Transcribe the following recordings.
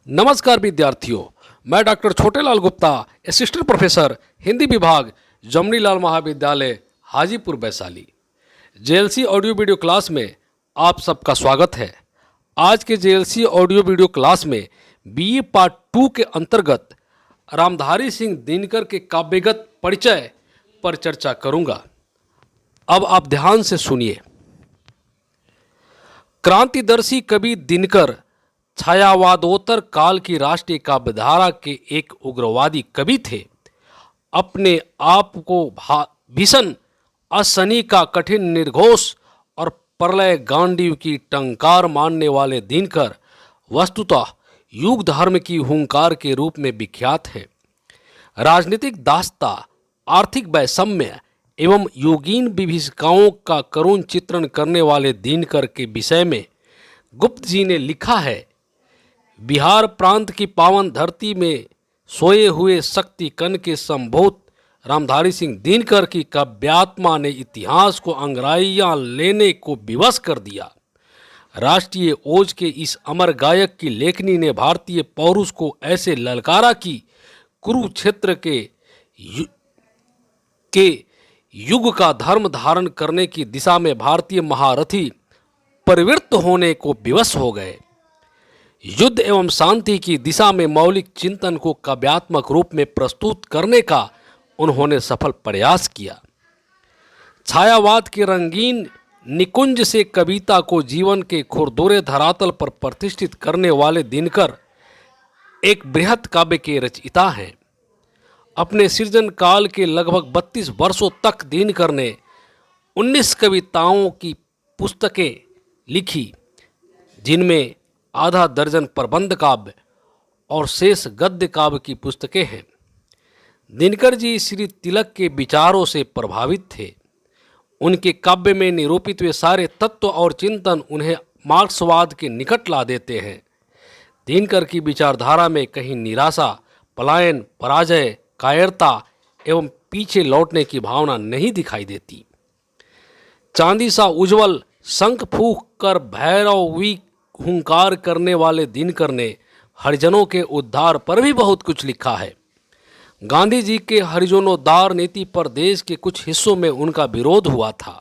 नमस्कार विद्यार्थियों, मैं doctor Chhotelal Gupta, assistant professor Hindi विभाग, जमनीलाल महाविद्यालय, Hajipur Vaishali. JLC audio video class में आप सबका स्वागत है। आज के जेएलसी ऑडियो वीडियो क्लास में बीए पार्ट 2 के अंतर्गत रामधारी सिंह दिनकर के काव्यगत परिचय पर चर्चा करूंगा। अब आप ध्यान से सुनिए। क्रांतिदर्शी कवि दिनकर छायावादोत्तर काल की राष्ट्रीय काव्यधारा के एक उग्रवादी कवि थे। अपने आप को भीषण असनी का कठिन निर्घोष और प्रलय गांडीव की टंकार मानने वाले दिनकर वस्तुतः युग धर्म की हुंकार के रूप में विख्यात हैं। राजनीतिक दास्ता, आर्थिक वैषम्य एवं योगीन विभीषिकाओं का करुण चित्रण करने वाले दिनकर के विषय में गुप्त जी ने लिखा है। बिहार प्रांत की पावन धरती में सोए हुए शक्ति कण के संभूत रामधारी सिंह दिनकर की काव्यात्मा ने इतिहास को अंगराइयां लेने को विवश कर दिया। राष्ट्रीय ओज के इस अमर गायक की लेखनी ने भारतीय पौरुष को ऐसे ललकारा कि कुरुक्षेत्र के युग का धर्म धारण करने की दिशा में भारतीय महारथी परिवृत्त होने को विवश हो गए। युद्ध एवं शांति की दिशा में मौलिक चिंतन को काव्यात्मक रूप में प्रस्तुत करने का उन्होंने सफल प्रयास किया। छायावाद के रंगीन निकुंज से कविता को जीवन के खुरदुरे धरातल पर प्रतिष्ठित करने वाले दिनकर एक बृहत काव्य के रचयिता हैं। अपने सृजन काल के लगभग 32 वर्षों तक दिनकर ने 19 कविताओं की पुस्तकें लिखी, जिनमें आधा दर्जन प्रबंध काव्य और शेष गद्य काव्य की पुस्तकें हैं। दिनकर जी श्री तिलक के विचारों से प्रभावित थे। उनके काव्य में निरूपित हुए सारे तत्व और चिंतन उन्हें मार्क्सवाद के निकट ला देते हैं। दिनकर की विचारधारा में कहीं निराशा, पलायन, पराजय, कायरता एवं पीछे लौटने की भावना नहीं दिखाई देती। चांदी सा उज्जवल शंख फूंक कर भैरवी हुंकार करने वाले दिनकर ने हरिजनों के उद्धार पर भी बहुत कुछ लिखा है। गांधी जी के हरिजनोद्धार नीति पर देश के कुछ हिस्सों में उनका विरोध हुआ था।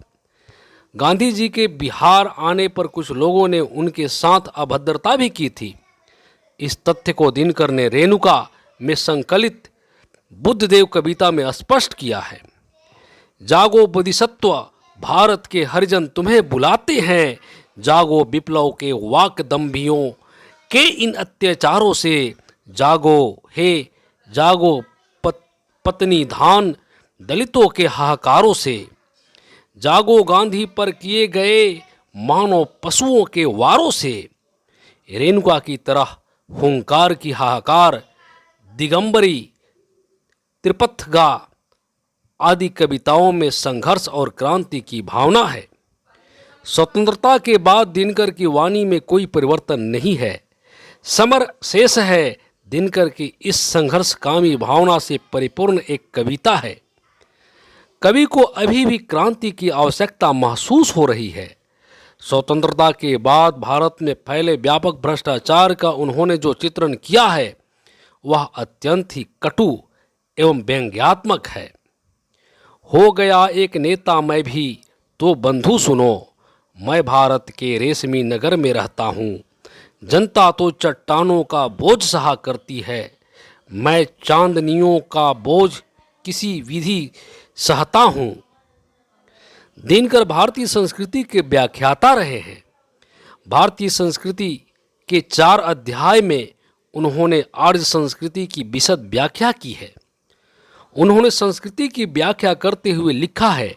गांधी जी के बिहार आने पर कुछ लोगों ने उनके साथ अभद्रता भी की थी। इस तथ्य को दिनकर ने रेणुका में संकलित बुद्धदेव कविता में स्पष्ट किया है। जागो बोधिसत्व, भारत के हरिजन तुम्हें बुलाते हैं। जागो विप्लव के वाकदम्भियों के इन अत्याचारों से। जागो हे जागो पत्नी धान दलितों के हाहाकारों से। जागो गांधी पर किए गए मानव पशुओं के वारों से। रेणुका की तरह हुंकार की हाहाकार, दिगंबरी, त्रिपथगा आदि कविताओं में संघर्ष और क्रांति की भावना है। स्वतंत्रता के बाद दिनकर की वाणी में कोई परिवर्तन नहीं है। समर शेष है। दिनकर की इस संघर्षकामी भावना से परिपूर्ण एक कविता है। कवि को अभी भी क्रांति की आवश्यकता महसूस हो रही है। स्वतंत्रता के बाद भारत में फैले व्यापक भ्रष्टाचार का उन्होंने जो चित्रण किया है वह अत्यंत ही कटु एवं व्यंग्यात्मक है। हो गया एक नेता मैं भी, तो बंधु सुनो। मैं भारत के रेशमी नगर में रहता हूँ। जनता तो चट्टानों का बोझ सहा करती है। मैं चांदनियों का बोझ किसी विधि सहता हूँ। दिनकर भारतीय संस्कृति के व्याख्याता रहे हैं। भारतीय संस्कृति के 4 अध्याय में उन्होंने आर्य संस्कृति की विशद व्याख्या की है। उन्होंने संस्कृति की व्याख्या करते हुए लिखा है,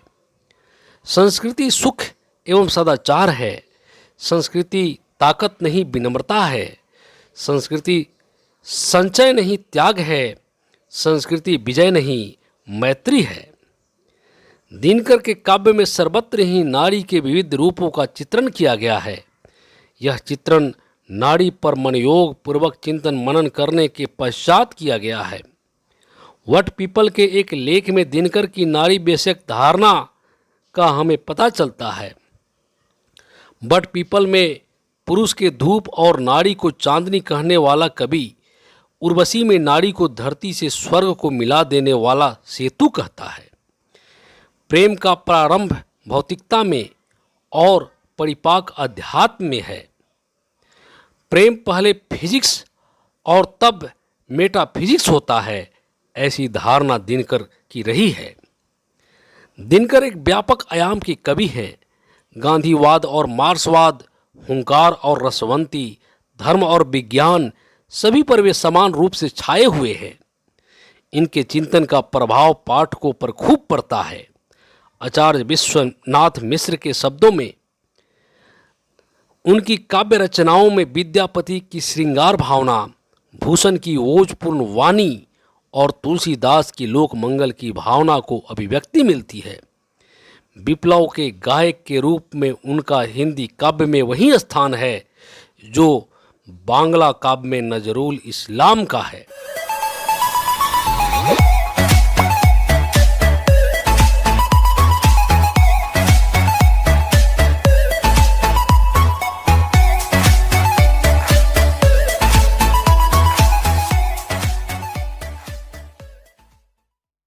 संस्कृति सुख एवं सदाचार है। संस्कृति ताकत नहीं विनम्रता है। संस्कृति संचय नहीं त्याग है। संस्कृति विजय नहीं मैत्री है। दिनकर के काव्य में सर्वत्र ही नारी के विविध रूपों का चित्रण किया गया है। यह चित्रण नारी पर मनयोग पूर्वक चिंतन मनन करने के पश्चात किया गया है। वट पीपल के एक लेख में दिनकर की नारी विषयक धारणा का हमें पता चलता है। वट पीपल में पुरुष के धूप और नारी को चांदनी कहने वाला कवि उर्वशी में नारी को धरती से स्वर्ग को मिला देने वाला सेतु कहता है। प्रेम का प्रारंभ भौतिकता में और परिपाक अध्यात्म में है। प्रेम पहले फिजिक्स और तब मेटाफिजिक्स होता है, ऐसी धारणा दिनकर की रही है। दिनकर एक व्यापक आयाम के कवि हैं। गांधीवाद और मार्क्सवाद, हुंकार और रसवंती, धर्म और विज्ञान, सभी पर वे समान रूप से छाए हुए हैं। इनके चिंतन का प्रभाव पाठकों पर खूब पड़ता है। आचार्य विश्वनाथ मिश्र के शब्दों में उनकी काव्य रचनाओं में विद्यापति की श्रृंगार भावना, भूषण की ओजपूर्ण वाणी और तुलसीदास की लोक मंगल की भावना को अभिव्यक्ति मिलती है। विप्लव के गायक के रूप में उनका हिंदी काव्य में वही स्थान है जो बांग्ला काव्य में नजरुल इस्लाम का है।